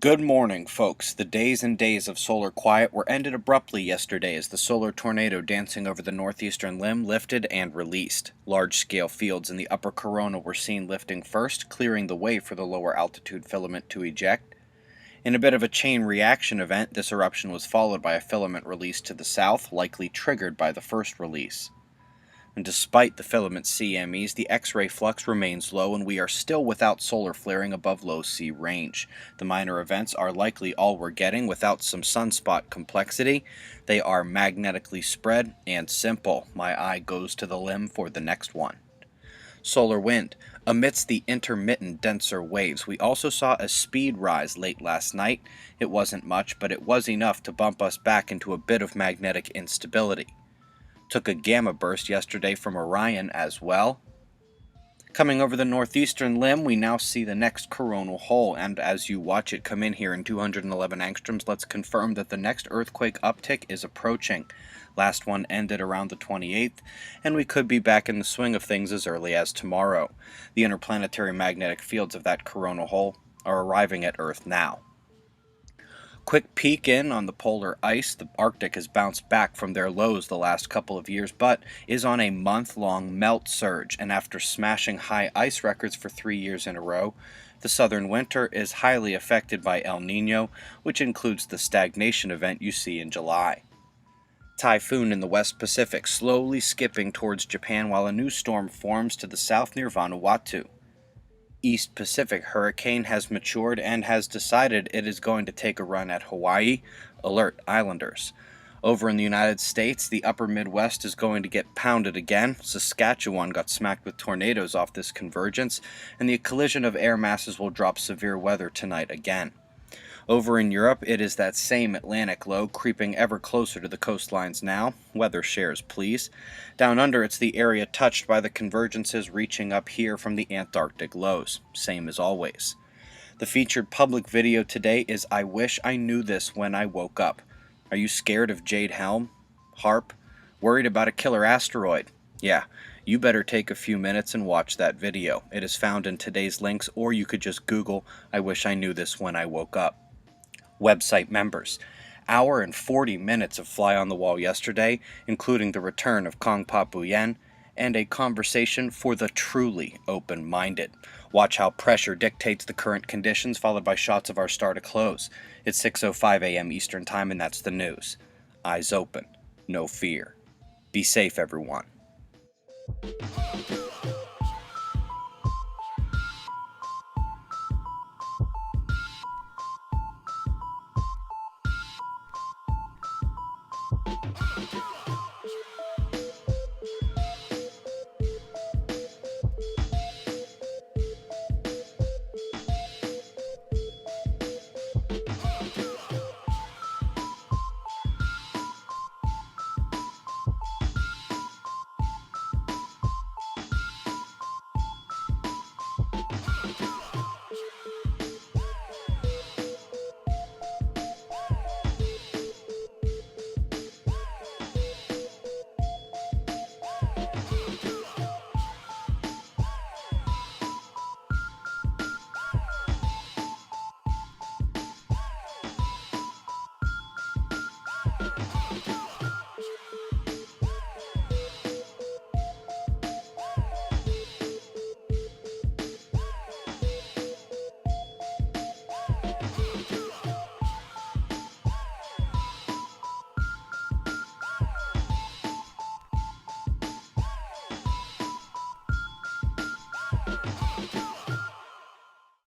Good morning, folks. The days and days of solar quiet were ended abruptly yesterday as the solar tornado dancing over the northeastern limb lifted and released. Large-scale fields in the upper corona were seen lifting first, clearing the way for the lower altitude filament to eject. In a bit of a chain reaction event, this eruption was followed by a filament release to the south, likely triggered by the first release. And despite the filament CMEs, the X-ray flux remains low and we are still without solar flaring above low C range. The minor events are likely all we're getting without some sunspot complexity. They are magnetically spread and simple. My eye goes to the limb for the next one. Solar wind. Amidst the intermittent denser waves, we also saw a speed rise late last night. It wasn't much, but it was enough to bump us back into a bit of magnetic instability. Took a gamma burst yesterday from Orion as well. Coming over the northeastern limb, we now see the next coronal hole, and as you watch it come in here in 211 angstroms, let's confirm that the next earthquake uptick is approaching. Last one ended around the 28th, and we could be back in the swing of things as early as tomorrow. The interplanetary magnetic fields of that coronal hole are arriving at Earth now. Quick peek in on the polar ice. The Arctic has bounced back from their lows the last couple of years, but is on a month-long melt surge, and after smashing high ice records for 3 years in a row, the southern winter is highly affected by El Niño, which includes the stagnation event you see in July. Typhoon in the West Pacific, slowly skipping towards Japan while a new storm forms to the south near Vanuatu. East Pacific hurricane has matured and has decided it is going to take a run at Hawaii. Alert islanders. Over in the United States, the upper Midwest is going to get pounded again. Saskatchewan got smacked with tornadoes off this convergence, and the collision of air masses will drop severe weather tonight again. Over in Europe, it is that same Atlantic low creeping ever closer to the coastlines now. Weather shares, please. Down under, it's the area touched by the convergences reaching up here from the Antarctic lows. Same as always. The featured public video today is I Wish I Knew This When I Woke Up. Are you scared of Jade Helm? HARP? Worried about a killer asteroid? Yeah, you better take a few minutes and watch that video. It is found in today's links, or you could just Google I Wish I Knew This When I Woke Up. Website members. Hour and 40 minutes of fly on the wall yesterday, including the return of Kong Pa Buyen, and a conversation for the truly open-minded. Watch how pressure dictates the current conditions, followed by shots of our star to close. It's 6:05 a.m. Eastern Time, and that's the news. Eyes open. No fear. Be safe, everyone.